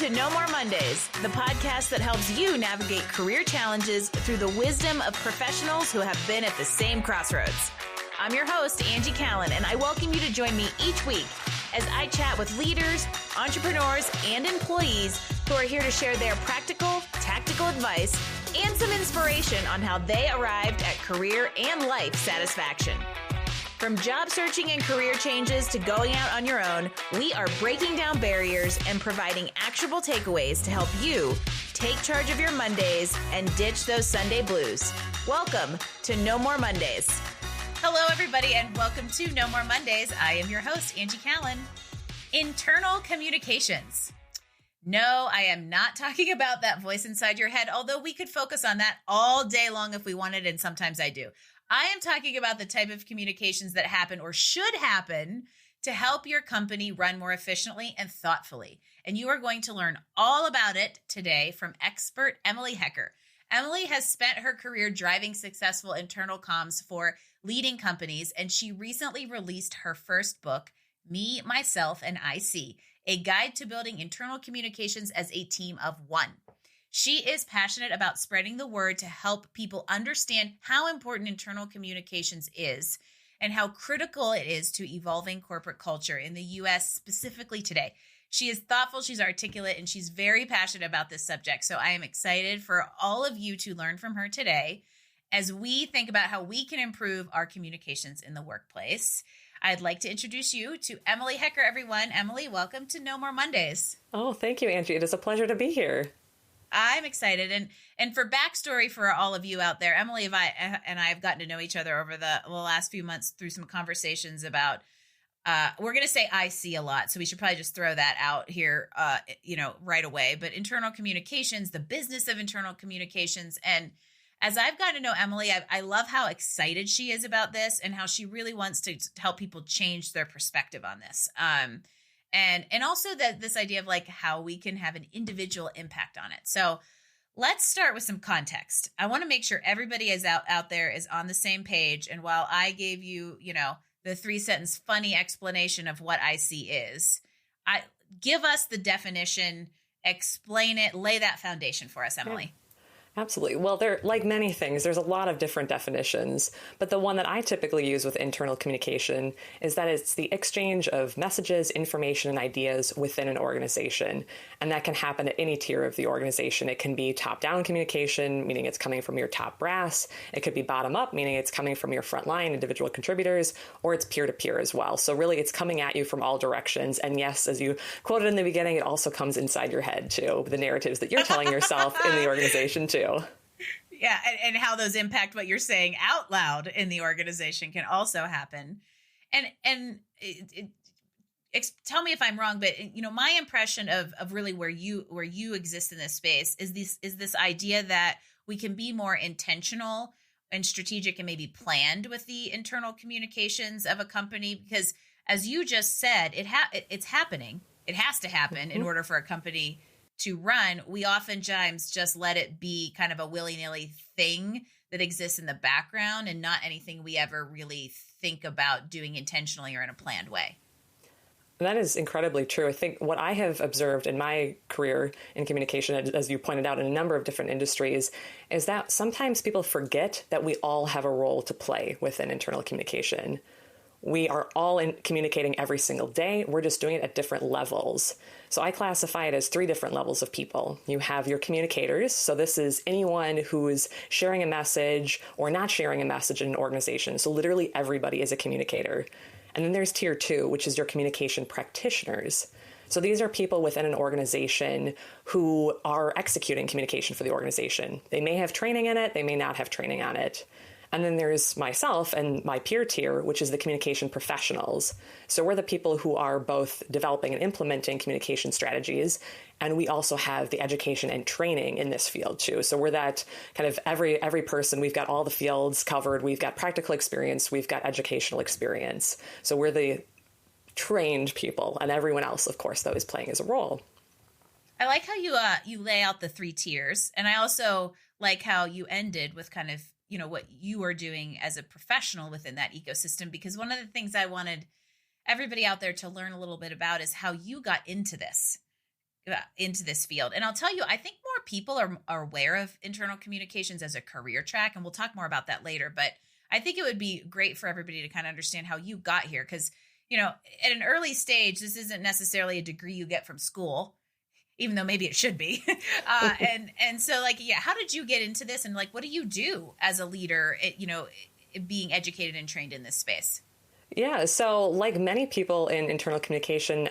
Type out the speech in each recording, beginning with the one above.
to No More Mondays, the podcast that helps you navigate career challenges through the wisdom of professionals who have been at the same crossroads. I'm your host, Angie Callen, and I welcome you to join me each week as I chat with leaders, entrepreneurs, and employees who are here to share their practical, tactical advice and some inspiration on how they arrived at career and life satisfaction. From job searching and career changes to going out on your own, we are breaking down barriers and providing actionable takeaways to help you take charge of your Mondays and ditch those Sunday blues. Welcome to No More Mondays. Hello, everybody, and welcome to No More Mondays. I am your host, Angie Callen. Internal communications. No, I am not talking about that voice inside your head, although we could focus on that all day long if we wanted, and sometimes I do. I am talking about the type of communications that happen or should happen to help your company run more efficiently and thoughtfully. And you are going to learn all about it today from expert Emily Hecker. Emily has spent her career driving successful internal comms for leading companies, and she recently released her first book, Me, Myself, and IC, a guide to building internal communications as a team of one. She is passionate about spreading the word to help people understand how important internal communications is and how critical it is to evolving corporate culture in the U.S. specifically today. She is thoughtful, she's articulate, and she's very passionate about this subject. So I am excited for all of you to learn from her today as we think about how we can improve our communications in the workplace. I'd like to introduce you to Emily Hecker, everyone. Emily, welcome to No More Mondays. Oh, thank you, Angie. It is a pleasure to be here. I'm excited. And for backstory for all of you out there, Emily and I have gotten to know each other over the last few months through some conversations about, we're going to say IC a lot, so we should probably just throw that out here, right away. But internal communications, the business of internal communications. And as I've gotten to know Emily, I love how excited she is about this and how she really wants to help people change their perspective on this. And also that this idea of like how we can have an individual impact on it. So let's start with some context. I want to make sure everybody is out there is on the same page. And while I gave you, the 3-sentence funny explanation of what IC is, give us the definition, explain it, lay that foundation for us, Emily. Yeah. Absolutely. Well, there, like many things, there's a lot of different definitions, but the one that I typically use with internal communication is that it's the exchange of messages, information, and ideas within an organization. And that can happen at any tier of the organization. It can be top-down communication, meaning it's coming from your top brass. It could be bottom-up, meaning it's coming from your frontline individual contributors, or it's peer-to-peer as well. So really, it's coming at you from all directions. And yes, as you quoted in the beginning, it also comes inside your head, too, the narratives that you're telling yourself in the organization, too. Yeah, and how those impact what you're saying out loud in the organization can also happen. And tell me if I'm wrong, but my impression of really where you exist in this space is this idea that we can be more intentional and strategic and maybe planned with the internal communications of a company, because as you just said, it's happening. It has to happen in order for a company to run. We oftentimes just let it be kind of a willy-nilly thing that exists in the background and not anything we ever really think about doing intentionally or in a planned way. That is incredibly true. I think what I have observed in my career in communication, as you pointed out in a number of different industries, is that sometimes people forget that we all have a role to play within internal communication. We are all communicating every single day. We're just doing it at different levels. So I classify it as 3 different levels of people. You have your communicators. So this is anyone who's sharing a message or not sharing a message in an organization. So literally everybody is a communicator. And then there's tier 2, which is your communication practitioners. So these are people within an organization who are executing communication for the organization. They may have training in it. They may not have training on it. And then there's myself and my peer tier, which is the communication professionals. So we're the people who are both developing and implementing communication strategies. And we also have the education and training in this field too. So we're that kind of every person. We've got all the fields covered. We've got practical experience. We've got educational experience. So we're the trained people, and everyone else, of course, though, is playing as a role. I like how you lay out the 3 tiers. And I also like how you ended with kind of what you are doing as a professional within that ecosystem, because one of the things I wanted everybody out there to learn a little bit about is how you got into this. into this field. And I'll tell you, I think more people are aware of internal communications as a career track, and we'll talk more about that later. But I think it would be great for everybody to kind of understand how you got here, because, at an early stage, this isn't necessarily a degree you get from school, even though maybe it should be. And so how did you get into this? And what do you do as a leader, being educated and trained in this space? Yeah. So like many people in internal communication,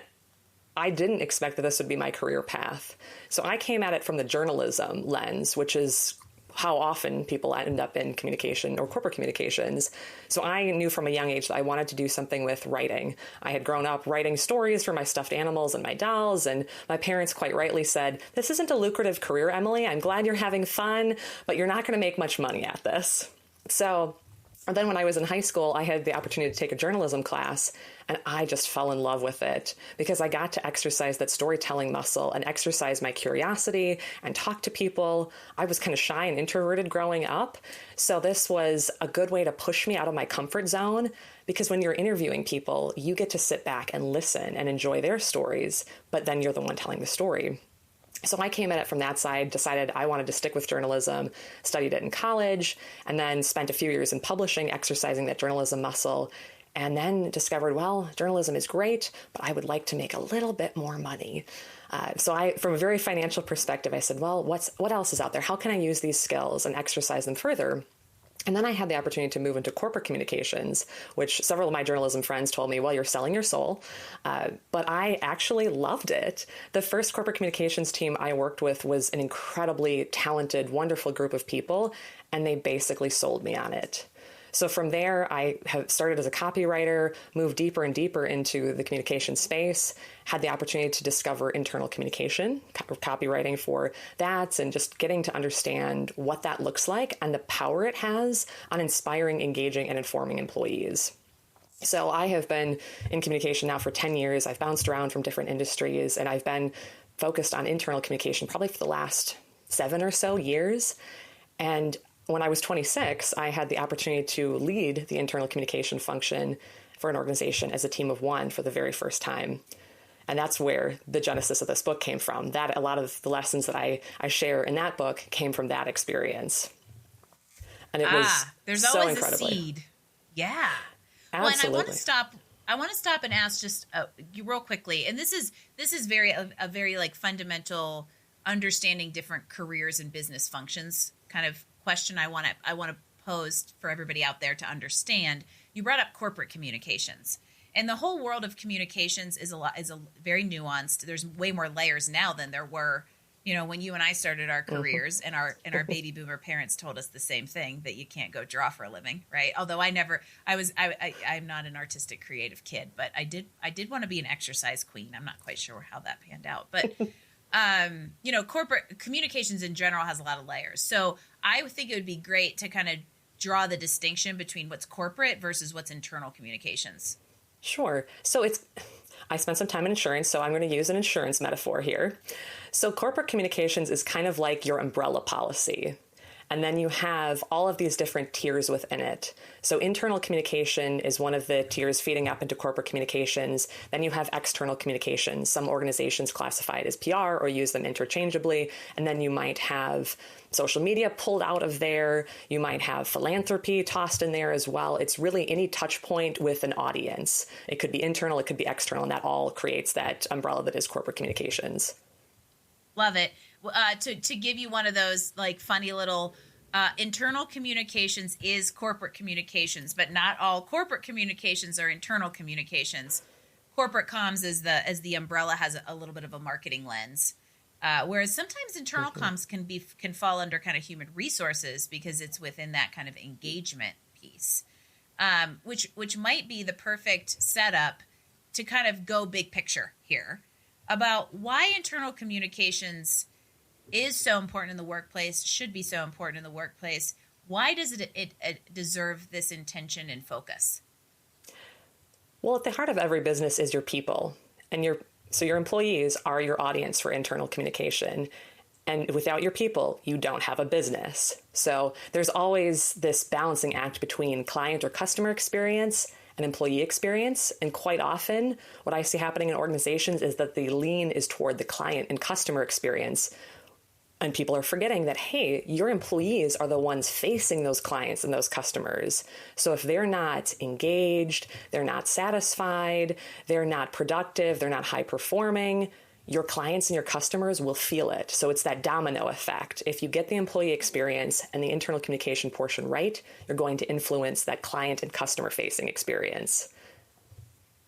I didn't expect that this would be my career path. So I came at it from the journalism lens, which is how often people end up in communication or corporate communications. So I knew from a young age that I wanted to do something with writing. I had grown up writing stories for my stuffed animals and my dolls, and my parents quite rightly said, "This isn't a lucrative career, Emily. I'm glad you're having fun, but you're not going to make much money at this." So then when I was in high school, I had the opportunity to take a journalism class, and I just fell in love with it because I got to exercise that storytelling muscle and exercise my curiosity and talk to people. I was kind of shy and introverted growing up. So this was a good way to push me out of my comfort zone, because when you're interviewing people, you get to sit back and listen and enjoy their stories, but then you're the one telling the story. So I came at it from that side, decided I wanted to stick with journalism, studied it in college, and then spent a few years in publishing, exercising that journalism muscle, and then discovered, well, journalism is great, but I would like to make a little bit more money. So from a very financial perspective, I said, well, what else is out there? How can I use these skills and exercise them further? And then I had the opportunity to move into corporate communications, which several of my journalism friends told me, well, you're selling your soul. But I actually loved it. The first corporate communications team I worked with was an incredibly talented, wonderful group of people, and they basically sold me on it. So from there, I have started as a copywriter, moved deeper and deeper into the communication space, had the opportunity to discover internal communication, copywriting for that, and just getting to understand what that looks like and the power it has on inspiring, engaging, and informing employees. So I have been in communication now for 10 years. I've bounced around from different industries, and I've been focused on internal communication probably for the last 7 or so years. And when I was 26, I had the opportunity to lead the internal communication function for an organization as a team of one for the very first time. And that's where the genesis of this book came from. That a lot of the lessons that I share in that book came from that experience. And it was there's so always incredibly. A seed. Yeah. Absolutely. Well, and I want to stop and ask just real quickly. And this is a very fundamental understanding different careers and business functions kind of question I want to pose for everybody out there to understand. You brought up corporate communications, and the whole world of communications is a very nuanced. There's way more layers now than there were, when you and I started our careers, and our baby boomer parents told us the same thing, that you can't go draw for a living, right? Although I'm not an artistic creative kid, but I did want to be an exercise queen. I'm not quite sure how that panned out, but corporate communications in general has a lot of layers. So I would think it would be great to kind of draw the distinction between what's corporate versus what's internal communications. Sure. So I spent some time in insurance, so I'm going to use an insurance metaphor here. So corporate communications is kind of like your umbrella policy. And then you have all of these different tiers within it. So internal communication is one of the tiers feeding up into corporate communications. Then you have external communications. Some organizations classify it as PR or use them interchangeably. And then you might have social media pulled out of there. You might have philanthropy tossed in there as well. It's really any touch point with an audience. It could be internal, it could be external, and that all creates that umbrella that is corporate communications. Love it. To give you one of those funny little internal communications is corporate communications, but not all corporate communications are internal communications. Corporate comms as the umbrella has a little bit of a marketing lens, whereas sometimes internal comms can fall under kind of human resources because it's within that kind of engagement piece, which might be the perfect setup to kind of go big picture here about why internal communications is so important in the workplace, should be so important in the workplace. Why does it deserve this intention and focus? Well, at the heart of every business is your people. And your employees are your audience for internal communication. And without your people, you don't have a business. So there's always this balancing act between client or customer experience an employee experience. And quite often, what I see happening in organizations is that the lean is toward the client and customer experience. And people are forgetting that, hey, your employees are the ones facing those clients and those customers. So if they're not engaged, they're not satisfied, they're not productive, they're not high performing, your clients and your customers will feel it. So it's that domino effect. If you get the employee experience and the internal communication portion right, you're going to influence that client and customer facing experience.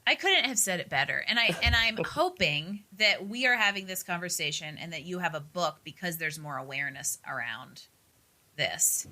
I couldn't have said it better. And I'm hoping that we are having this conversation and that you have a book because there's more awareness around this.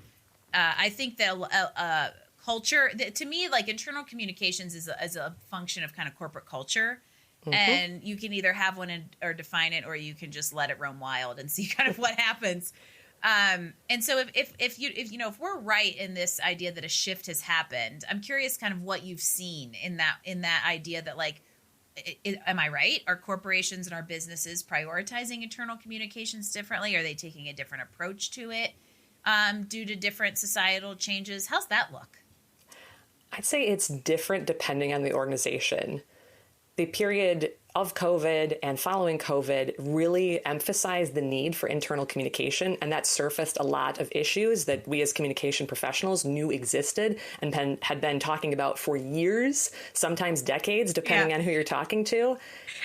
I think that culture, to me, like internal communications is a function of kind of corporate culture. Mm-hmm. And you can either have one or define it, or you can just let it roam wild and see kind of what happens. And so if we're right in this idea that a shift has happened, I'm curious kind of what you've seen in that idea that like, am I right? Are corporations and our businesses prioritizing internal communications differently? Are they taking a different approach to it due to different societal changes? How's that look? I'd say it's different depending on the organization. The period of COVID and following COVID really emphasized the need for internal communication, and that surfaced a lot of issues that we as communication professionals knew existed and had been talking about for years, sometimes decades, depending on who you're talking to.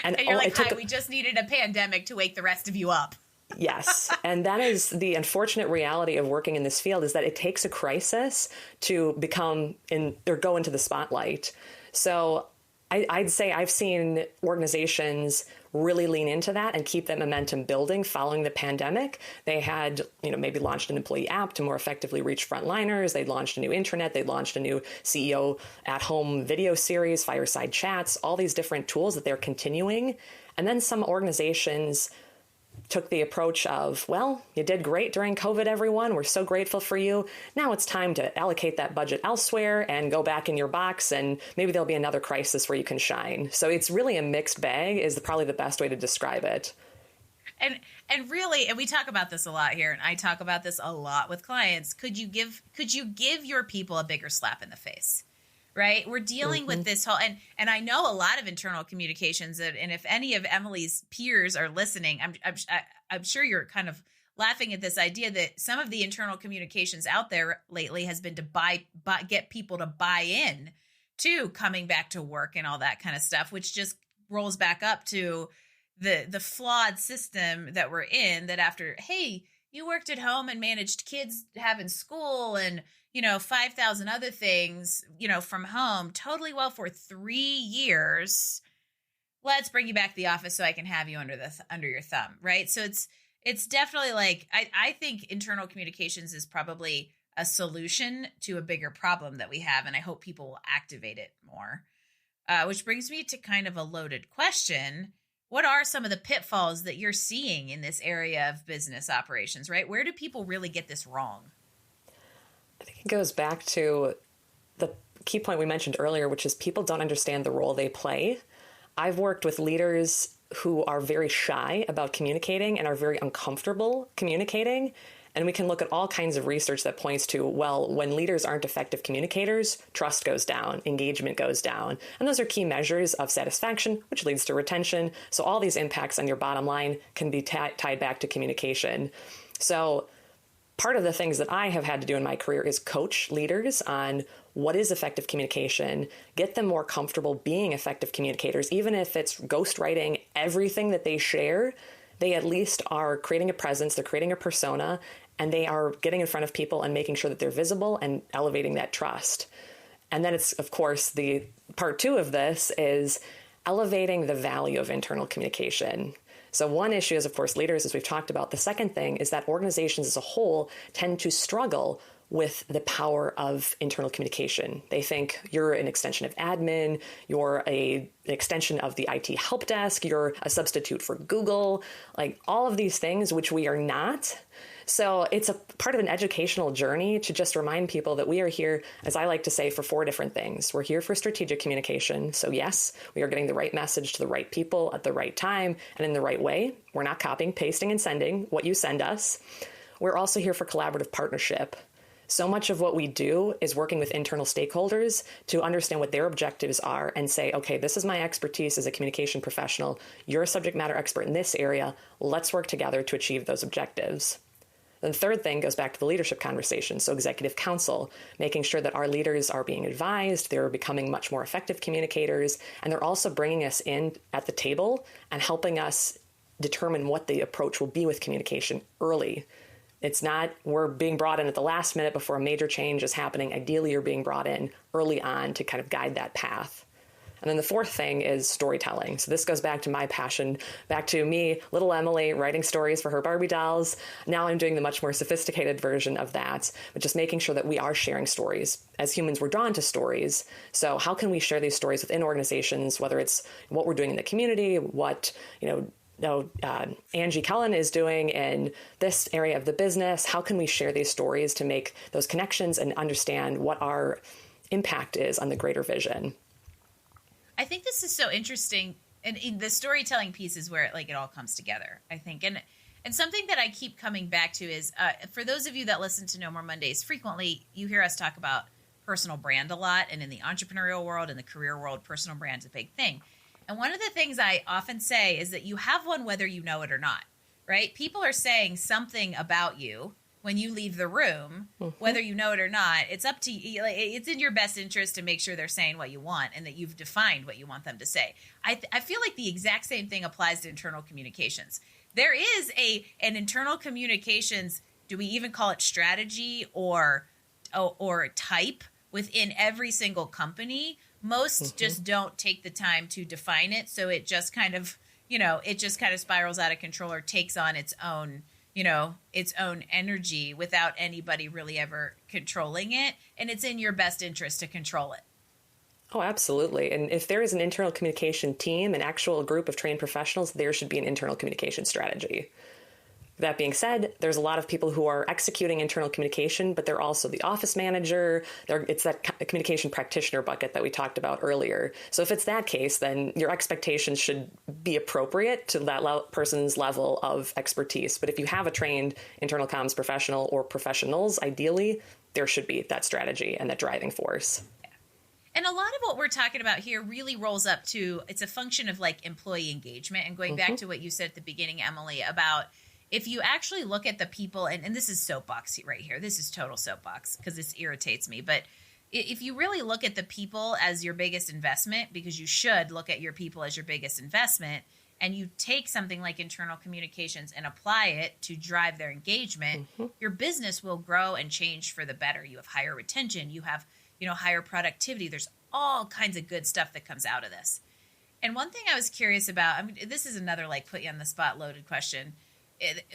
And you're like, hi, we just needed a pandemic to wake the rest of you up. Yes. And that is the unfortunate reality of working in this field, is that it takes a crisis to go into the spotlight. So I'd say I've seen organizations really lean into that and keep that momentum building following the pandemic. They had, maybe launched an employee app to more effectively reach frontliners. They'd launched a new intranet. They'd launched a new CEO at-home video series, fireside chats, all these different tools that they're continuing. And then some organizations took the approach of, well, you did great during COVID, everyone. We're so grateful for you. Now it's time to allocate that budget elsewhere and go back in your box, and maybe there'll be another crisis where you can shine. So it's really a mixed bag is probably the best way to describe it. And really, and we talk about this a lot here, and I talk about this a lot with clients. Could you give your people a bigger slap in the face? Right? We're dealing with this whole, and I know a lot of internal communications, and if any of Emily's peers are listening, I'm sure you're kind of laughing at this idea that some of the internal communications out there lately has been to get people to buy in to coming back to work and all that kind of stuff, which just rolls back up to the flawed system that we're in, that after, hey, you worked at home and managed kids having school and 5,000 other things, from home totally well for 3 years. Let's bring you back to the office so I can have you under your thumb. Right. So it's definitely like, I think internal communications is probably a solution to a bigger problem that we have. And I hope people will activate it more, which brings me to kind of a loaded question. What are some of the pitfalls that you're seeing in this area of business operations, right? Where do people really get this wrong? I think it goes back to the key point we mentioned earlier, which is people don't understand the role they play. I've worked with leaders who are very shy about communicating and are very uncomfortable communicating. And we can look at all kinds of research that points to, well, when leaders aren't effective communicators, trust goes down, engagement goes down. And those are key measures of satisfaction, which leads to retention. So all these impacts on your bottom line can be tied back to communication. So part of the things that I have had to do in my career is coach leaders on what is effective communication, get them more comfortable being effective communicators, even if it's ghostwriting everything that they share. They at least are creating a presence, they're creating a persona, and they are getting in front of people and making sure that they're visible and elevating that trust. And then it's, of course, the part 2 of this is elevating the value of internal communication. So one issue is, of course, leaders, as we've talked about. The second thing is that organizations as a whole tend to struggle with the power of internal communication. They think you're an extension of admin, you're an extension of the IT help desk, you're a substitute for Google, like all of these things, which we are not. So it's a part of an educational journey to just remind people that we are here, as I like to say, for 4 different things. We're here for strategic communication. So yes, we are getting the right message to the right people at the right time and in the right way. We're not copying, pasting, and sending what you send us. We're also here for collaborative partnership. So much of what we do is working with internal stakeholders to understand what their objectives are and say, okay, this is my expertise as a communication professional. You're a subject matter expert in this area. Let's work together to achieve those objectives. Then the third thing goes back to the leadership conversation. So executive council, making sure that our leaders are being advised, they're becoming much more effective communicators, and they're also bringing us in at the table and helping us determine what the approach will be with communication early. It's not we're being brought in at the last minute before a major change is happening. Ideally, you're being brought in early on to kind of guide that path. And then the fourth thing is storytelling. So this goes back to my passion, back to me, little Emily, writing stories for her Barbie dolls. Now I'm doing the much more sophisticated version of that, but just making sure that we are sharing stories. As humans, we're drawn to stories. So how can we share these stories within organizations, whether it's what we're doing in the community, what, Angie Cullen is doing in this area of the business? How can we share these stories to make those connections and understand what our impact is on the greater vision? I think this is so interesting, and the storytelling piece is where it all comes together, I think. And something that I keep coming back to is, for those of you that listen to No More Mondays frequently, you hear us talk about personal brand a lot, and in the entrepreneurial world, in the career world, personal brand's a big thing. And one of the things I often say is that you have one whether you know it or not, right? People are saying something about you when you leave the room, whether you know it or not. It's up to you. It's in your best interest to make sure they're saying what you want and that you've defined what you want them to say. I feel like the exact same thing applies to internal communications. There is an internal communications, do we even call it strategy or type within every single company? Most just don't take the time to define it. So it just kind of, spirals out of control or takes on its own energy without anybody really ever controlling it. And it's in your best interest to control it. Oh, absolutely. And if there is an internal communication team, an actual group of trained professionals, there should be an internal communication strategy. That being said, there's a lot of people who are executing internal communication, but they're also the office manager. It's that communication practitioner bucket that we talked about earlier. So if it's that case, then your expectations should be appropriate to that person's level of expertise. But if you have a trained internal comms professional or professionals, ideally, there should be that strategy and that driving force. And a lot of what we're talking about here really rolls up to, it's a function of employee engagement. And going back to what you said at the beginning, Emily, about if you actually look at the people, and this is soapbox right here, this is total soapbox because this irritates me. But if you really look at the people as your biggest investment, because you should look at your people as your biggest investment, and you take something like internal communications and apply it to drive their engagement, your business will grow and change for the better. You have higher retention, you have higher productivity. There's all kinds of good stuff that comes out of this. And one thing I was curious about, this is another put you on the spot loaded question.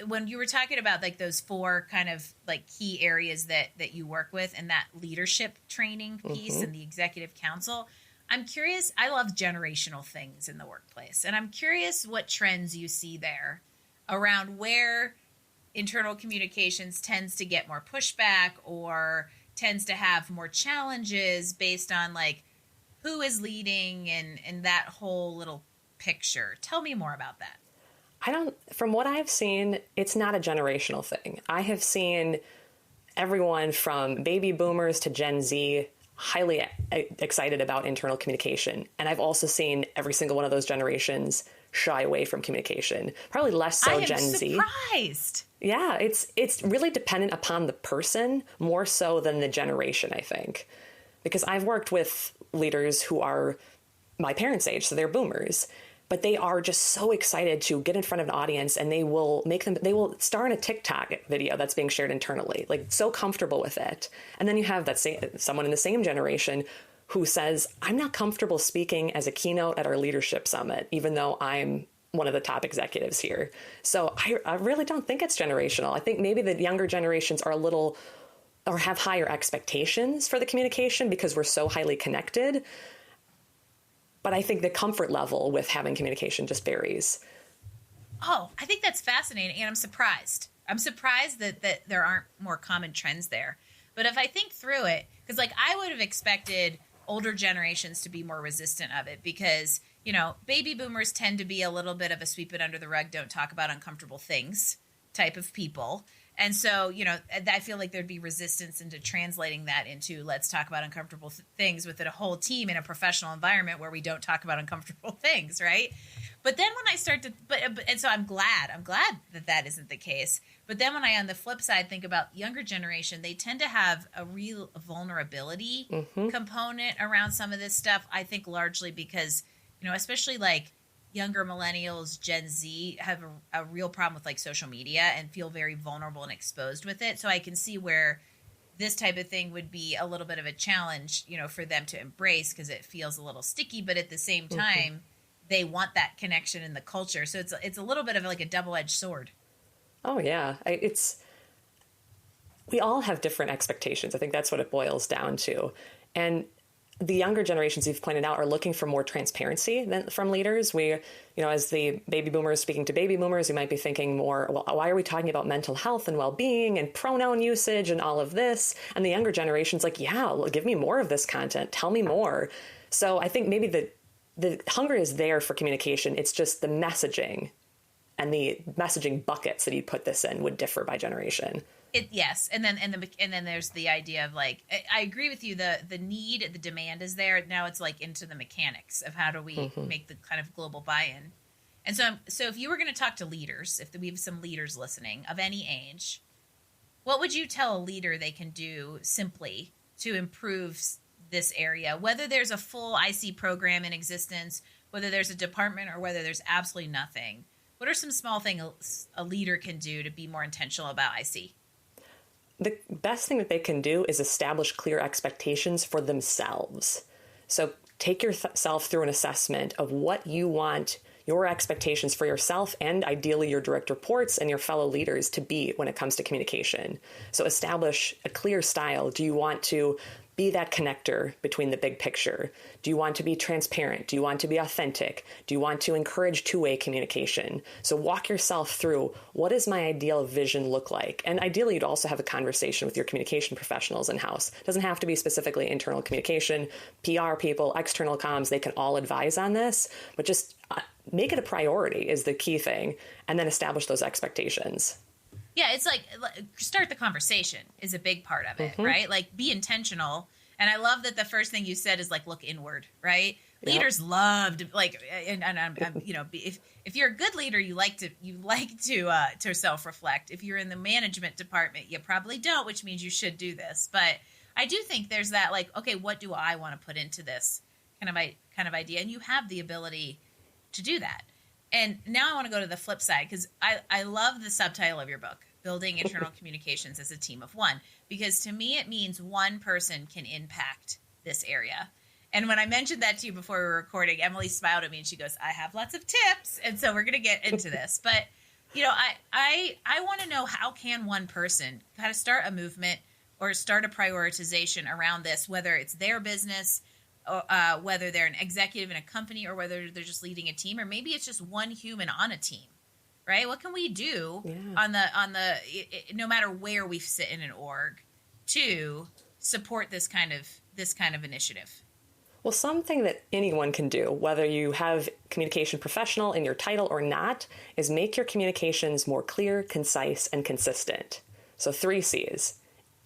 When you were talking about those four kind of key areas that you work with and that leadership training piece and the executive council, I'm curious. I love generational things in the workplace, and I'm curious what trends you see there around where internal communications tends to get more pushback or tends to have more challenges based on who is leading and that whole little picture. Tell me more about that. From what I've seen, it's not a generational thing. I have seen everyone from baby boomers to Gen Z highly excited about internal communication. And I've also seen every single one of those generations shy away from communication. Probably less so Gen Z. I'm surprised. Yeah, it's really dependent upon the person more so than the generation, I think. Because I've worked with leaders who are my parents' age, so they're boomers. But they are just so excited to get in front of an audience, and they will star in a TikTok video that's being shared internally, so comfortable with it. And then you have someone in the same generation who says, I'm not comfortable speaking as a keynote at our leadership summit, even though I'm one of the top executives here. So I really don't think it's generational. I think maybe the younger generations are or have higher expectations for the communication because we're so highly connected. But I think the comfort level with having communication just varies. Oh, I think that's fascinating. And I'm surprised. I'm surprised that there aren't more common trends there. But if I think through it, because I would have expected older generations to be more resistant of it because, baby boomers tend to be a little bit of a sweep it under the rug, don't talk about uncomfortable things type of people. And so, I feel like there'd be resistance into translating that into let's talk about uncomfortable things with a whole team in a professional environment where we don't talk about uncomfortable things, right? But then when I start to, and so I'm glad that isn't the case. But then when I, on the flip side, think about younger generation, they tend to have a real vulnerability component around some of this stuff. I think largely because, especially like younger millennials, Gen Z, have a real problem with like social media and feel very vulnerable and exposed with it. So I can see where this type of thing would be a little bit of a challenge, for them to embrace because it feels a little sticky, but at the same time, they want that connection in the culture. So it's a little bit of like a double-edged sword. Oh yeah. We all have different expectations. I think that's what it boils down to. And the younger generations you've pointed out are looking for more transparency from leaders. We, as the baby boomers speaking to baby boomers, you might be thinking more, well, why are we talking about mental health and well-being and pronoun usage and all of this? And the younger generation's like, yeah, well, give me more of this content. Tell me more. So I think maybe the hunger is there for communication. It's just the messaging and the messaging buckets that you put this in would differ by generation. Yes, and then there's the idea of like, I agree with you. The need, the demand is there. Now it's like into the mechanics of how do we make the kind of global buy-in. And so if you were going to talk to leaders, if we have some leaders listening of any age, what would you tell a leader they can do simply to improve this area? Whether there's a full IC program in existence, whether there's a department, or whether there's absolutely nothing. What are some small things a leader can do to be more intentional about IC? The best thing that they can do is establish clear expectations for themselves. So take yourself through an assessment of what you want your expectations for yourself and ideally your direct reports and your fellow leaders to be when it comes to communication. So establish a clear style. Do you want to be that connector between the big picture? Do you want to be transparent? Do you want to be authentic? Do you want to encourage two-way communication? So walk yourself through, what does my ideal vision look like? And ideally, you'd also have a conversation with your communication professionals in-house. It doesn't have to be specifically internal communication, PR people, external comms, they can all advise on this, but just make it a priority is the key thing, and then establish those expectations. Yeah, it's like start the conversation is a big part of it, right? Like be intentional. And I love that the first thing you said is like look inward, right? Yep. Leaders love to like, and if you're a good leader, you like to self-reflect. If you're in the management department, you probably don't, which means you should do this. But I do think there's that like, okay, what do I want to put into this kind of idea? And you have the ability to do that. And now I want to go to the flip side because I love the subtitle of your book, Building Internal Communications as a Team of One, because to me it means one person can impact this area. And when I mentioned that to you before we were recording, Emily smiled at me and she goes, I have lots of tips. And so we're going to get into this. But, I want to know, how can one person kind of start a movement or start a prioritization around this, whether it's their business, whether they're an executive in a company or whether they're just leading a team, or maybe it's just one human on a team, right? What can we do on the no matter where we sit in an org to support this kind of initiative? Well, something that anyone can do, whether you have communication professional in your title or not, is make your communications more clear, concise, and consistent. So 3 C's.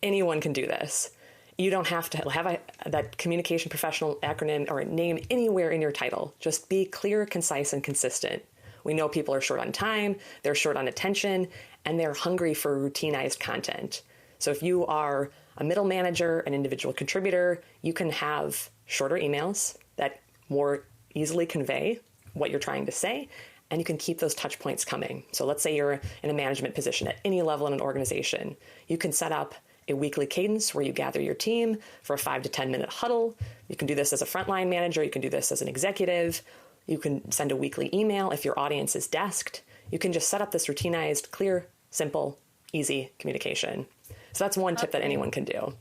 Anyone can do this. You don't have to have that communication professional acronym or name anywhere in your title. Just be clear, concise, and consistent. We know people are short on time, they're short on attention, and they're hungry for routinized content. So if you are a middle manager, an individual contributor, you can have shorter emails that more easily convey what you're trying to say, and you can keep those touch points coming. So let's say you're in a management position at any level in an organization. You can set up a weekly cadence where you gather your team for a 5 to 10 minute huddle. You can do this as a frontline manager. You can do this as an executive. You can send a weekly email if your audience is desked. You can just set up this routinized, clear, simple, easy communication. So that's one tip that anyone can do.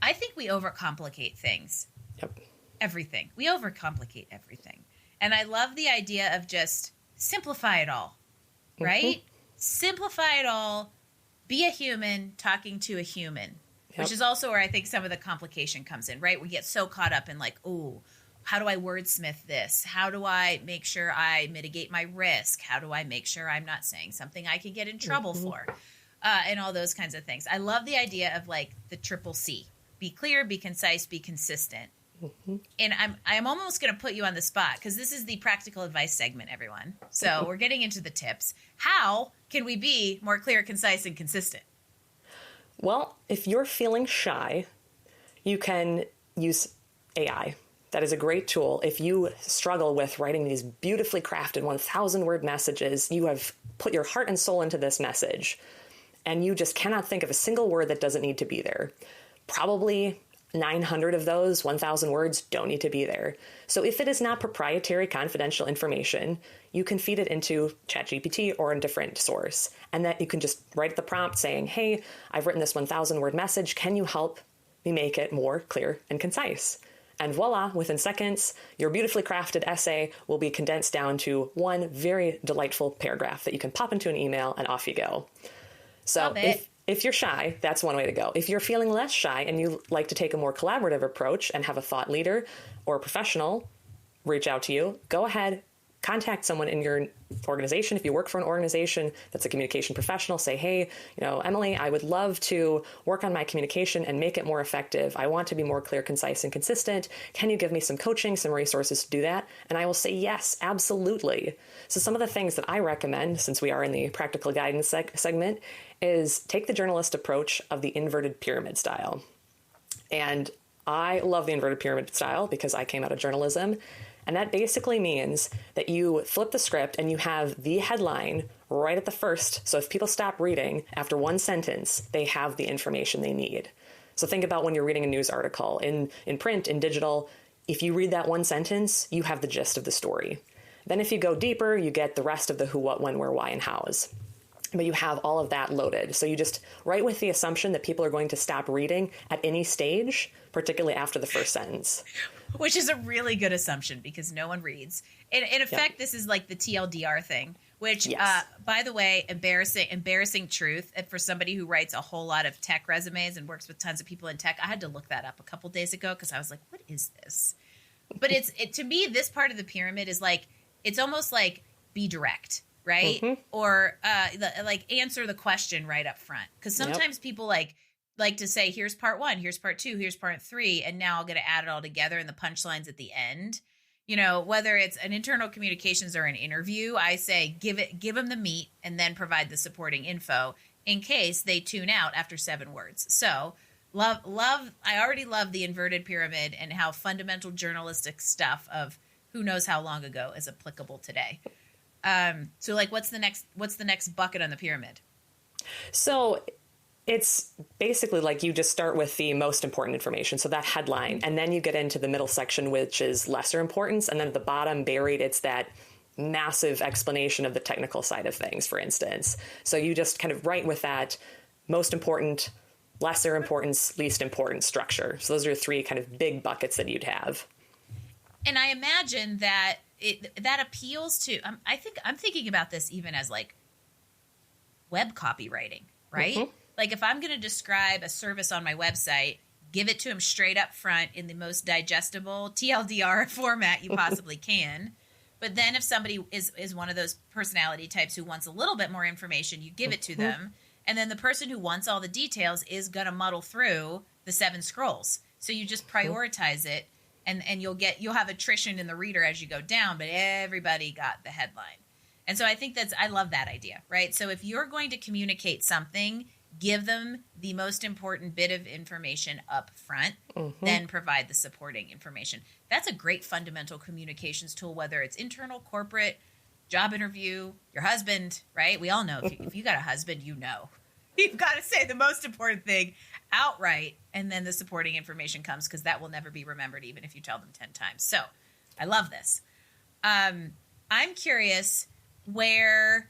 I think we overcomplicate things. Yep. Everything. We overcomplicate everything. And I love the idea of just simplify it all, right? Simplify it all. Be a human talking to a human, which is also where I think some of the complication comes in, right? We get so caught up in like, oh, how do I wordsmith this? How do I make sure I mitigate my risk? How do I make sure I'm not saying something I could get in trouble for? and all those kinds of things. I love the idea of like the triple C: be clear, be concise, be consistent. And I'm almost going to put you on the spot because this is the practical advice segment, everyone. So we're getting into the tips. How can we be more clear, concise, and consistent? Well, if you're feeling shy, you can use AI. That is a great tool. If you struggle with writing these beautifully crafted 1,000-word messages, you have put your heart and soul into this message, and you just cannot think of a single word that doesn't need to be there. Probably 900 of those 1,000 words don't need to be there. So if it is not proprietary, confidential information, you can feed it into ChatGPT or a different source. And that you can just write the prompt saying, hey, I've written this 1,000-word message. Can you help me make it more clear and concise? And voila, within seconds, your beautifully crafted essay will be condensed down to one very delightful paragraph that you can pop into an email and off you go. So if you're shy, that's one way to go. If you're feeling less shy and you like to take a more collaborative approach and have a thought leader or a professional reach out to you, go ahead, contact someone in your organization. If you work for an organization that's a communication professional, say, hey, Emily, I would love to work on my communication and make it more effective. I want to be more clear, concise, and consistent. Can you give me some coaching, some resources to do that? And I will say, yes, absolutely. So some of the things that I recommend, since we are in the practical guidance segment, is take the journalist approach of the inverted pyramid style. And I love the inverted pyramid style because I came out of journalism. And that basically means that you flip the script and you have the headline right at the first. So if people stop reading after one sentence, they have the information they need. So think about when you're reading a news article in print, in digital. If you read that one sentence, you have the gist of the story. Then if you go deeper, you get the rest of the who, what, when, where, why, and hows. But you have all of that loaded. So you just write with the assumption that people are going to stop reading at any stage, particularly after the first sentence. Which is a really good assumption because no one reads. In effect, This is like the TLDR thing, which, yes. By the way, embarrassing truth. And for somebody who writes a whole lot of tech resumes and works with tons of people in tech, I had to look that up a couple days ago because I was like, what is this? But to me, this part of the pyramid is like, it's almost like be direct. Right? Mm-hmm. Or answer the question right up front. Because sometimes people like to say, here's part 1, here's part 2, here's part 3, and now I'm going to add it all together and the punchlines at the end. Whether it's an internal communications or an interview, I say give them the meat and then provide the supporting info in case they tune out after 7 words. So love. I already love the inverted pyramid and how fundamental journalistic stuff of who knows how long ago is applicable today. So what's the next bucket on the pyramid? So it's basically like you just start with the most important information. So that headline, and then you get into the middle section, which is lesser importance. And then at the bottom buried, it's that massive explanation of the technical side of things, for instance. So you just kind of write with that most important, lesser importance, least important structure. So those are 3 kind of big buckets that you'd have. And I imagine that that appeals to, I'm thinking about this even as like web copywriting, right? Mm-hmm. Like if I'm going to describe a service on my website, give it to them straight up front in the most digestible TLDR format you possibly can. But then if somebody is one of those personality types who wants a little bit more information, you give it to them. And then the person who wants all the details is going to muddle through the 7 scrolls. So you just prioritize it. And you'll have attrition in the reader as you go down, but everybody got the headline. And so I think I love that idea, right? So if you're going to communicate something, give them the most important bit of information up front, then provide the supporting information. That's a great fundamental communications tool, whether it's internal, corporate, job interview, your husband, right? We all know if you got a husband, you've got to say the most important thing outright, and then the supporting information comes because that will never be remembered even if you tell them 10 times. So I love this. I'm curious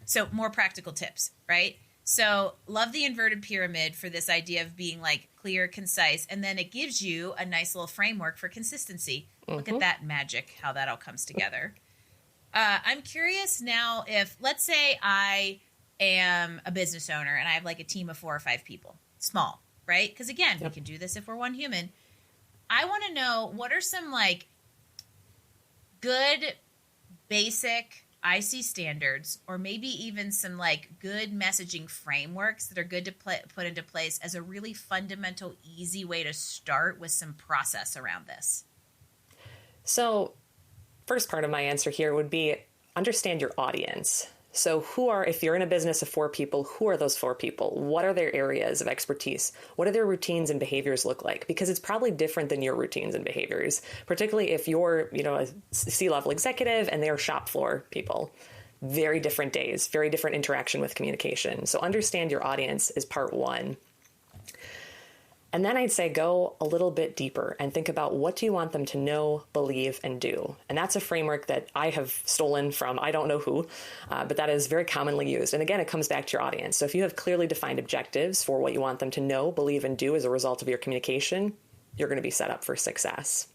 so more practical tips, right? So love the inverted pyramid for this idea of being like clear, concise, and then it gives you a nice little framework for consistency. Look at that magic, how that all comes together. I'm curious now if, let's say I am a business owner and I have like a team of 4 or 5 people, small, right? Because again, we can do this if we're one human. I want to know what are some like good basic IC standards, or maybe even some like good messaging frameworks that are good to put into place as a really fundamental, easy way to start with some process around this? So, first part of my answer here would be understand your audience. So if you're in a business of 4 people, who are those 4 people? What are their areas of expertise? What do their routines and behaviors look like? Because it's probably different than your routines and behaviors, particularly if you're, a C-level executive and they're shop floor people. Very different days, very different interaction with communication. So understand your audience is part 1. And then I'd say go a little bit deeper and think about what do you want them to know, believe, and do. And that's a framework that I have stolen from I don't know who, but that is very commonly used. And again, it comes back to your audience. So if you have clearly defined objectives for what you want them to know, believe, and do as a result of your communication, you're going to be set up for success.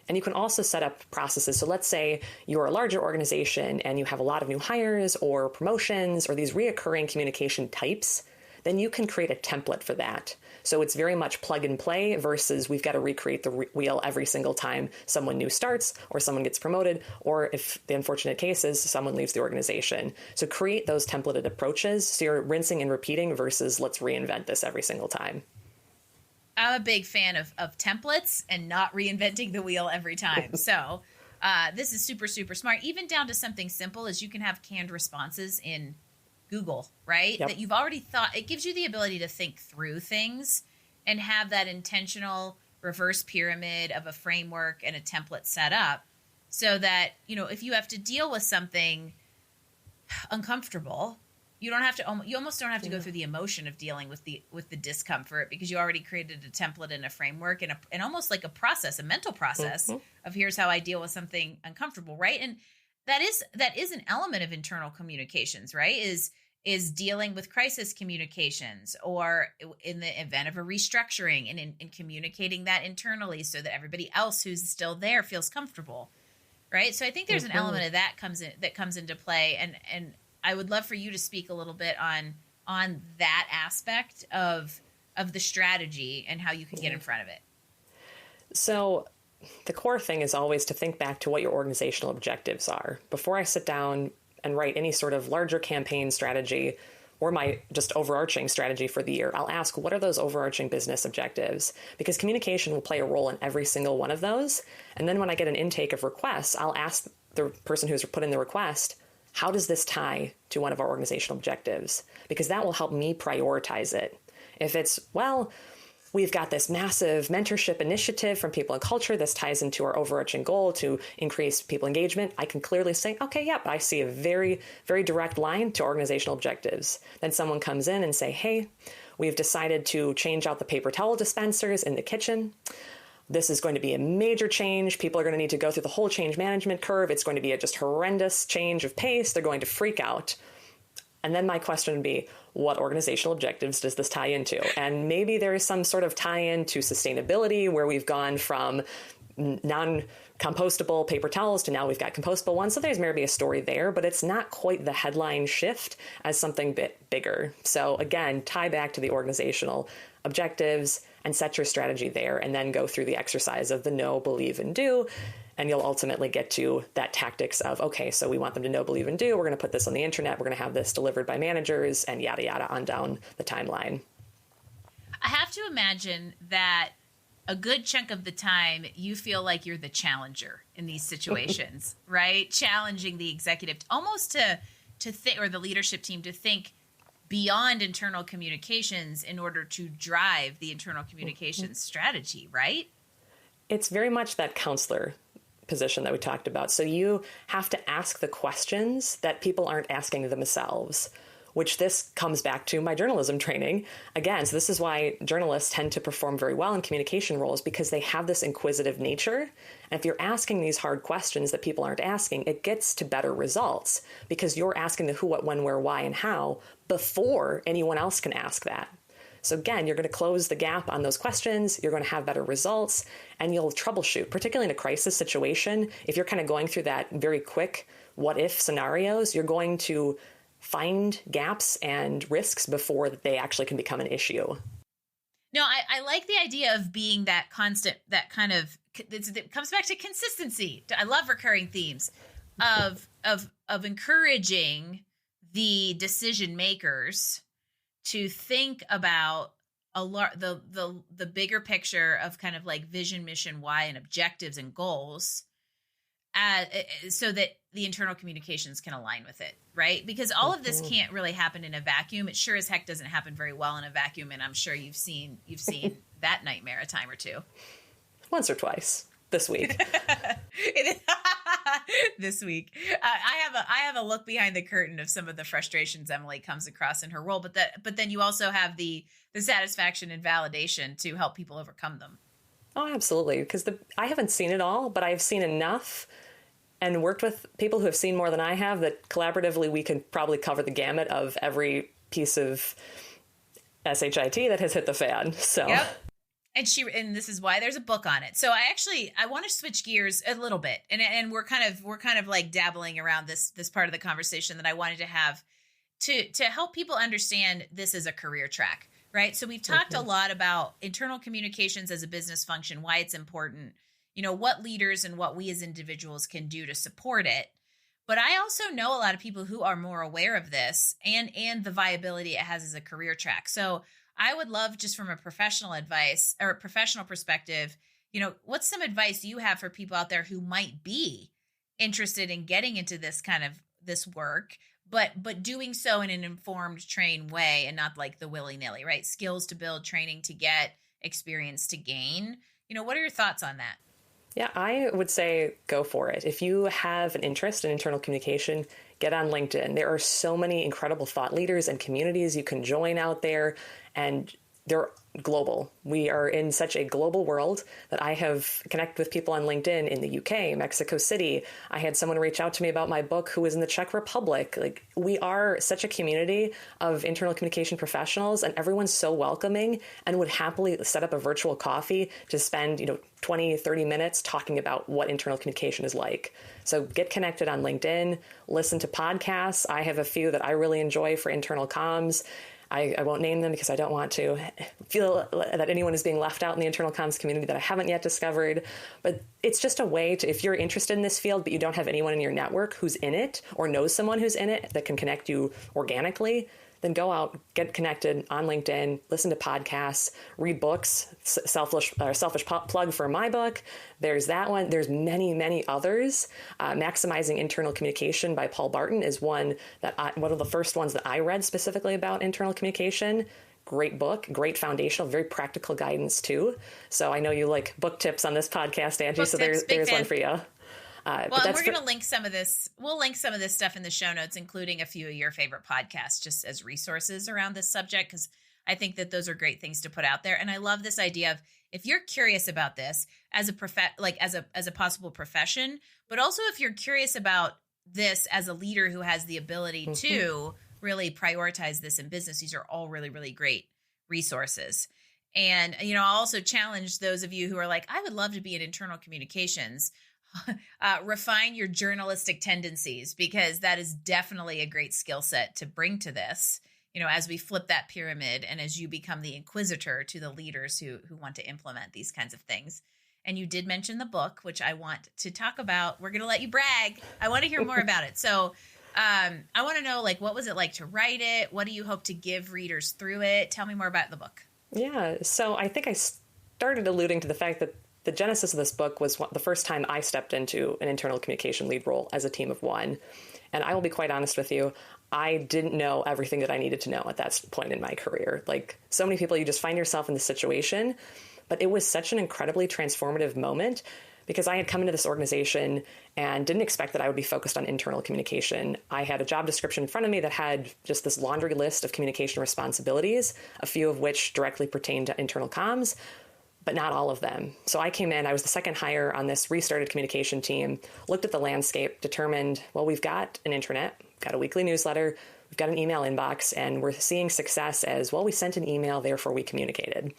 And you can also set up processes. So let's say you're a larger organization and you have a lot of new hires or promotions or these reoccurring communication types, then you can create a template for that. So it's very much plug and play versus we've got to recreate the wheel every single time someone new starts or someone gets promoted, or if the unfortunate case is someone leaves the organization. So create those templated approaches so you're rinsing and repeating versus let's reinvent this every single time. I'm a big fan of templates and not reinventing the wheel every time. So this is super, super smart, even down to something simple as you can have canned responses in Google, right? Yep. That you've already thought. It gives you the ability to think through things and have that intentional reverse pyramid of a framework and a template set up so that, if you have to deal with something uncomfortable, you almost don't have to go through the emotion of dealing with the discomfort because you already created a template and a framework and almost like a process, a mental process of here's how I deal with something uncomfortable, right? And that is an element of internal communications, right? Is dealing with crisis communications or in the event of a restructuring and in communicating that internally so that everybody else who's still there feels comfortable, right? So I think there's an element of that comes into play, and I would love for you to speak a little bit on that aspect of the strategy and how you can get in front of it. So the core thing is always to think back to what your organizational objectives are. Before I sit down and write any sort of larger campaign strategy or my just overarching strategy for the year, I'll ask, what are those overarching business objectives? Because communication will play a role in every single one of those. And then when I get an intake of requests, I'll ask the person who's put in the request, how does this tie to one of our organizational objectives? Because that will help me prioritize it. If it's, we've got this massive mentorship initiative from people and culture. This ties into our overarching goal to increase people engagement. I can clearly say, okay, yep, I see a very, very direct line to organizational objectives. Then someone comes in and say, hey, we've decided to change out the paper towel dispensers in the kitchen. This is going to be a major change. People are going to need to go through the whole change management curve. It's going to be a just horrendous change of pace. They're going to freak out. And then my question would be, what organizational objectives does this tie into? And maybe there is some sort of tie-in to sustainability where we've gone from non-compostable paper towels to now we've got compostable ones. So there's maybe a story there, but it's not quite the headline shift as something bit bigger. So again, tie back to the organizational objectives and set your strategy there, and then go through the exercise of the know, believe, and do. And you'll ultimately get to that tactics of, okay, so we want them to know, believe, and do. We're going to put this on the internet. We're going to have this delivered by managers and yada, yada on down the timeline. I have to imagine that a good chunk of the time you feel like you're the challenger in these situations, right? Challenging the executive almost to think, or the leadership team to think beyond internal communications in order to drive the internal communications strategy, right? It's very much that counselor position that we talked about. So you have to ask the questions that people aren't asking themselves, which this comes back to my journalism training. Again, so this is why journalists tend to perform very well in communication roles, because they have this inquisitive nature. And if you're asking these hard questions that people aren't asking, it gets to better results because you're asking the who, what, when, where, why, and how before anyone else can ask that. So again, you're going to close the gap on those questions, you're going to have better results, and you'll troubleshoot, particularly in a crisis situation. If you're kind of going through that very quick what if scenarios, you're going to find gaps and risks before they actually can become an issue. No, I like the idea of being that constant, that kind of, it comes back to consistency. I love recurring themes. of encouraging the decision makers to think about the bigger picture of kind of like vision, mission, why, and objectives and goals, so that the internal communications can align with it, right? Because all of this can't really happen in a vacuum. It sure as heck doesn't happen very well in a vacuum, and I'm sure you've seen that nightmare a time or two. Once or twice this week. This week, I have a look behind the curtain of some of the frustrations Emily comes across in her role, but then you also have the satisfaction and validation to help people overcome them. Oh, absolutely. Because I haven't seen it all, but I've seen enough and worked with people who have seen more than I have that collaboratively we can probably cover the gamut of every piece of SHIT that has hit the fan. So. Yep. And this is why there's a book on it. So I want to switch gears a little bit, and we're kind of like dabbling around this part of the conversation that I wanted to have to help people understand this as a career track, right? So we've talked a lot about internal communications as a business function, why it's important, what leaders and what we as individuals can do to support it. But I also know a lot of people who are more aware of this and the viability it has as a career track. So I would love, just from a professional advice or a professional perspective, what's some advice you have for people out there who might be interested in getting into this work, but doing so in an informed, trained way and not like the willy-nilly, right? Skills to build, training to get, experience to gain. What are your thoughts on that? Yeah, I would say go for it. If you have an interest in internal communication, get on LinkedIn. There are so many incredible thought leaders and communities you can join out there, and they're global. We are in such a global world that I have connected with people on LinkedIn in the UK, Mexico City. I had someone reach out to me about my book who was in the Czech Republic. Like, we are such a community of internal communication professionals, and everyone's so welcoming and would happily set up a virtual coffee to spend, 20, 30 minutes talking about what internal communication is like. So get connected on LinkedIn, listen to podcasts. I have a few that I really enjoy for internal comms. I won't name them because I don't want to feel that anyone is being left out in the internal comms community that I haven't yet discovered. But it's just a way to, if you're interested in this field, but you don't have anyone in your network who's in it or knows someone who's in it that can connect you organically, then go out, get connected on LinkedIn, listen to podcasts, read books. Selfish plug for my book. There's that one. There's many, many others. Maximizing Internal Communication by Paul Barton is one of the first ones that I read specifically about internal communication. Great book, great foundational, very practical guidance too. So I know you like book tips on this podcast, Angie. Book so tips, there's one for you. Well, and we're going to link some of this. We'll link some of this stuff in the show notes, including a few of your favorite podcasts, just as resources around this subject, because I think that those are great things to put out there. And I love this idea of, if you're curious about this as a possible profession, but also if you're curious about this as a leader who has the ability to really prioritize this in business, these are all really, really great resources. And, I'll also challenge those of you who are like, I would love to be in internal communications. Refine your journalistic tendencies, because that is definitely a great skill set to bring to this, as we flip that pyramid and as you become the inquisitor to the leaders who want to implement these kinds of things. And you did mention the book, which I want to talk about. We're going to let you brag. I want to hear more about it. So I want to know, what was it like to write it? What do you hope to give readers through it? Tell me more about the book. Yeah. So I think I started alluding to the fact that the genesis of this book was the first time I stepped into an internal communication lead role as a team of one. And I will be quite honest with you, I didn't know everything that I needed to know at that point in my career. Like so many people, you just find yourself in this situation. But it was such an incredibly transformative moment because I had come into this organization and didn't expect that I would be focused on internal communication. I had a job description in front of me that had just this laundry list of communication responsibilities, a few of which directly pertained to internal comms, but not all of them. So I came in, I was the second hire on this restarted communication team, looked at the landscape, determined, well, we've got an intranet, we've got a weekly newsletter, we've got an email inbox, and we're seeing success as, well, we sent an email, therefore we communicated.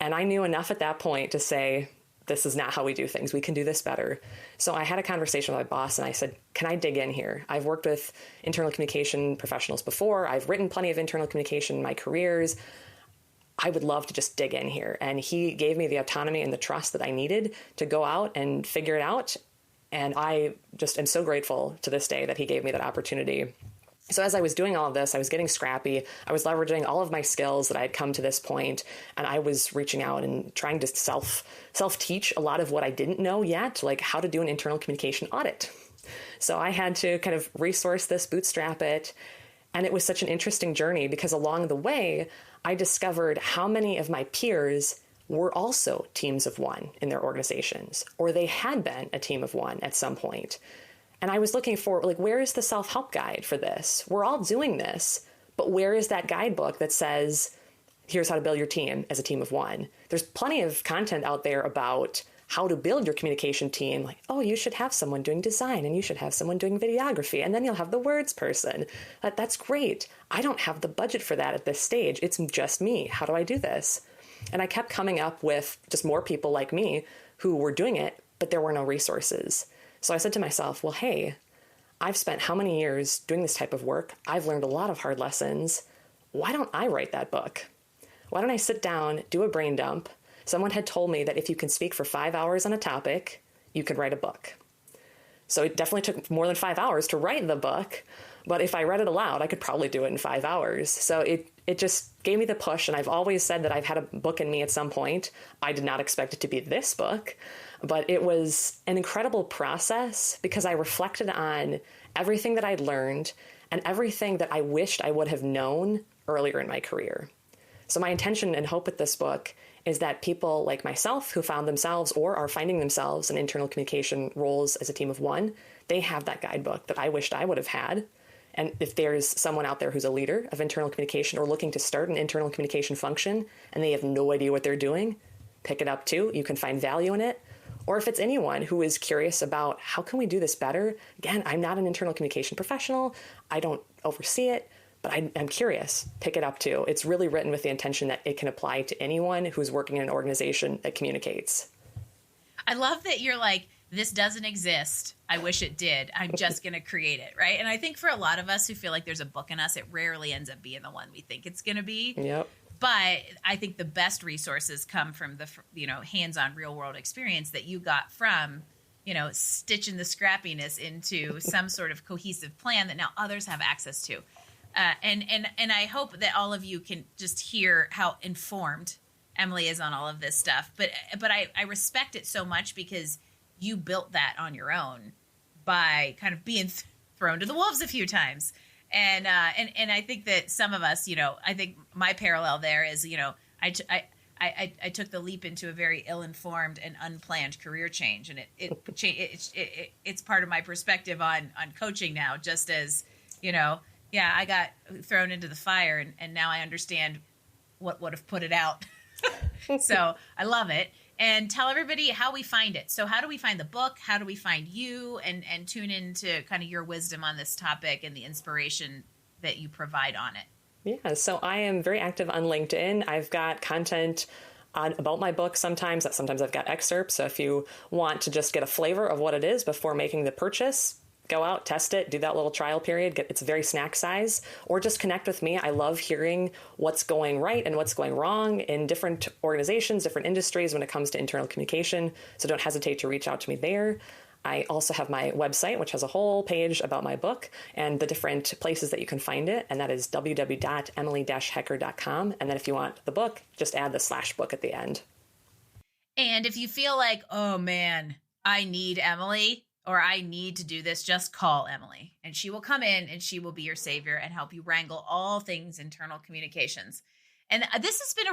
And I knew enough at that point to say, this is not how we do things. We can do this better. So I had a conversation with my boss and I said, can I dig in here? I've worked with internal communication professionals before. I've written plenty of internal communication in my careers. I would love to just dig in here. And he gave me the autonomy and the trust that I needed to go out and figure it out And I just am so grateful to this day that he gave me that opportunity. So as I was doing all of this, I was getting scrappy. I was leveraging all of my skills that I had come to this point, and I was reaching out and trying to self-teach a lot of what I didn't know yet, like how to do an internal communication audit. So I had to kind of resource this, bootstrap it. And it was such an interesting journey because along the way, I discovered how many of my peers were also teams of one in their organizations, or they had been a team of one at some point. And I was looking for, like, where is the self-help guide for this? We're all doing this, but where is that guidebook that says, here's how to build your team as a team of one? There's plenty of content out there about how to build your communication team. Like, oh, you should have someone doing design and you should have someone doing videography, and then you'll have the words person. That's great. I don't have the budget for that at this stage. It's just me. How do I do this? And I kept coming up with just more people like me who were doing it, but there were no resources. So I said to myself, well, hey, I've spent how many years doing this type of work? I've learned a lot of hard lessons. Why don't I write that book? Why don't I sit down, do a brain dump? Someone had told me that if you can speak for 5 hours on a topic, you can write a book. So it definitely took more than 5 hours to write the book. But if I read it aloud, I could probably do it in 5 hours. So it just gave me the push. And I've always said that I've had a book in me at some point. I did not expect it to be this book. But it was an incredible process because I reflected on everything that I'd learned and everything that I wished I would have known earlier in my career. So my intention and hope with this book is that people like myself who found themselves or are finding themselves in internal communication roles as a team of one, they have that guidebook that I wished I would have had. And if there's someone out there who's a leader of internal communication or looking to start an internal communication function and they have no idea what they're doing, pick it up too. You can find value in it. Or if it's anyone who is curious about how can we do this better? Again, I'm not an internal communication professional. I don't oversee it, but I'm curious. Pick it up too. It's really written with the intention that it can apply to anyone who's working in an organization that communicates. I love that you're like, this doesn't exist. I wish it did. I'm just going to create it, right? And I think for a lot of us who feel like there's a book in us, it rarely ends up being the one we think it's going to be. Yep. But I think the best resources come from the, hands-on real world experience that you got from, stitching the scrappiness into some sort of cohesive plan that now others have access to. And I hope that all of you can just hear how informed Emily is on all of this stuff. But I respect it so much because you built that on your own by kind of being thrown to the wolves a few times. And I think that some of us, I think my parallel there is, I took the leap into a very ill-informed and unplanned career change, and it's part of my perspective on coaching now. Just as I got thrown into the fire, and now I understand what would have put it out. So I love it. And tell everybody how we find it. So how do we find the book? How do we find you and tune into kind of your wisdom on this topic and the inspiration that you provide on it? Yeah, so I am very active on LinkedIn. I've got content about my book sometimes I've got excerpts. So if you want to just get a flavor of what it is before making the purchase, go out, test it, do that little trial period. It's very snack size, or just connect with me. I love hearing what's going right and what's going wrong in different organizations, different industries when it comes to internal communication. So don't hesitate to reach out to me there. I also have my website, which has a whole page about my book and the different places that you can find it. And that is www.emily-hecker.com. And then if you want the book, just add the /book at the end. And if you feel like, oh man, I need Emily, or I need to do this, just call Emily and she will come in and she will be your savior and help you wrangle all things internal communications. And this has been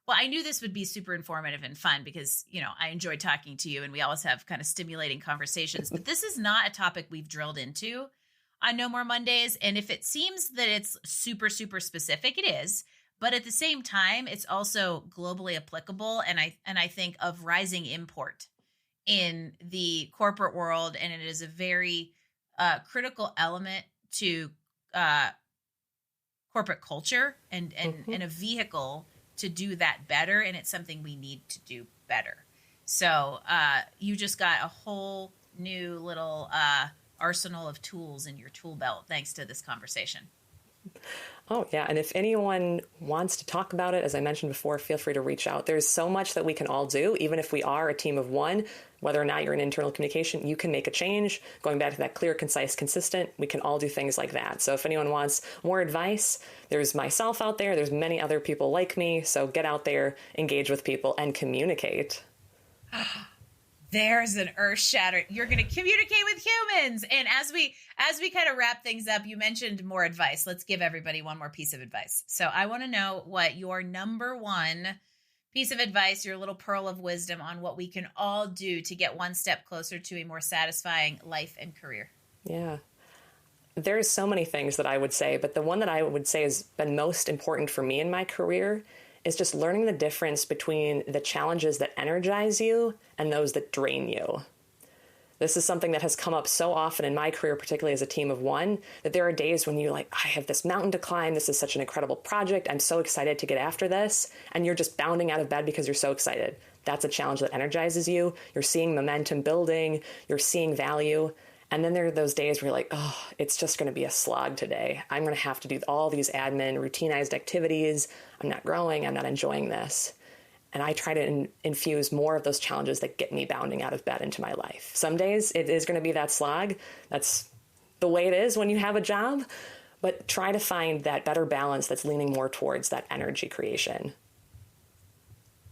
I knew this would be super informative and fun because, I enjoy talking to you and we always have kind of stimulating conversations, but this is not a topic we've drilled into on No More Mondays. And if it seems that it's super, super specific, it is, but at the same time, it's also globally applicable. And I think of rising import in the corporate world, and it is a very critical element to corporate culture and a vehicle to do that better, and it's something we need to do better. So you just got a whole new little arsenal of tools in your tool belt thanks to this conversation. Oh, yeah. And if anyone wants to talk about it, as I mentioned before, feel free to reach out. There's so much that we can all do, even if we are a team of one, whether or not you're in internal communication, you can make a change. Going back to that clear, concise, consistent, we can all do things like that. So if anyone wants more advice, there's myself out there. There's many other people like me. So get out there, engage with people, and communicate. There's an earth shatter. You're going to communicate with humans. And as we kind of wrap things up, you mentioned more advice. Let's give everybody one more piece of advice. So I want to know what your number one piece of advice, your little pearl of wisdom on what we can all do to get one step closer to a more satisfying life and career. Yeah. There's so many things that I would say, but the one that I would say has been most important for me in my career is just learning the difference between the challenges that energize you and those that drain you. This is something that has come up so often in my career, particularly as a team of one, that there are days when you're like, I have this mountain to climb. This is such an incredible project. I'm so excited to get after this. And you're just bounding out of bed because you're so excited. That's a challenge that energizes you. You're seeing momentum building. You're seeing value. And then there are those days where you're like, oh, it's just going to be a slog today. I'm going to have to do all these admin, routinized activities. I'm not growing. I'm not enjoying this. And I try to infuse more of those challenges that get me bounding out of bed into my life. Some days it is going to be that slog. That's the way it is when you have a job. But try to find that better balance that's leaning more towards that energy creation.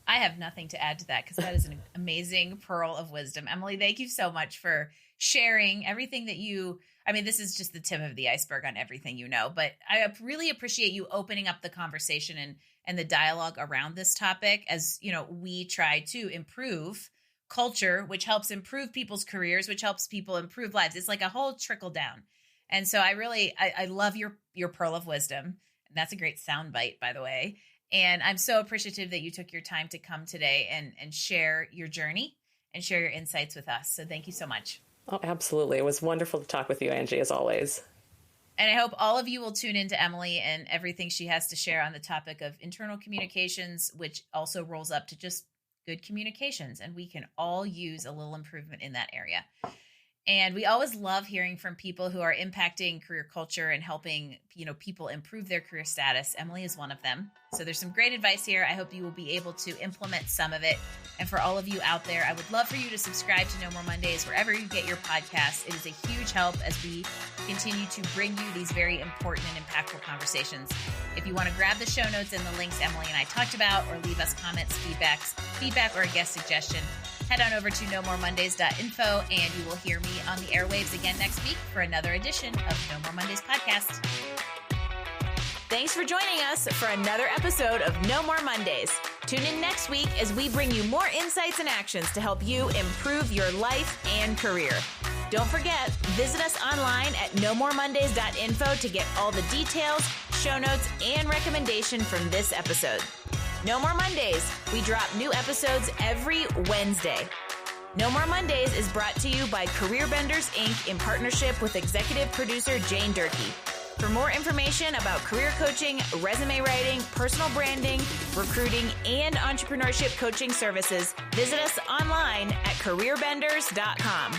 I have nothing to add to that because that is an amazing pearl of wisdom. Emily, thank you so much for sharing everything that this is just the tip of the iceberg on everything you know, but I really appreciate you opening up the conversation and the dialogue around this topic as, we try to improve culture, which helps improve people's careers, which helps people improve lives. It's like a whole trickle down. And so I love your pearl of wisdom. That's a great soundbite, by the way. And I'm so appreciative that you took your time to come today and share your journey and share your insights with us. So thank you so much. Oh, absolutely. It was wonderful to talk with you, Angie, as always. And I hope all of you will tune into Emily and everything she has to share on the topic of internal communications, which also rolls up to just good communications. And we can all use a little improvement in that area. And we always love hearing from people who are impacting career culture and helping, people improve their career status. Emily is one of them. So there's some great advice here. I hope you will be able to implement some of it. And for all of you out there, I would love for you to subscribe to No More Mondays wherever you get your podcasts. It is a huge help as we continue to bring you these very important and impactful conversations. If you want to grab the show notes and the links Emily and I talked about, or leave us comments, feedback, or a guest suggestion, head on over to nomoremondays.info and you will hear me on the airwaves again next week for another edition of No More Mondays podcast. Thanks for joining us for another episode of No More Mondays. Tune in next week as we bring you more insights and actions to help you improve your life and career. Don't forget, visit us online at nomoremondays.info to get all the details, show notes, and recommendation from this episode. No More Mondays. We drop new episodes every Wednesday. No More Mondays is brought to you by Career Benders, Inc. in partnership with executive producer Jane Durkee. For more information about career coaching, resume writing, personal branding, recruiting, and entrepreneurship coaching services, visit us online at careerbenders.com.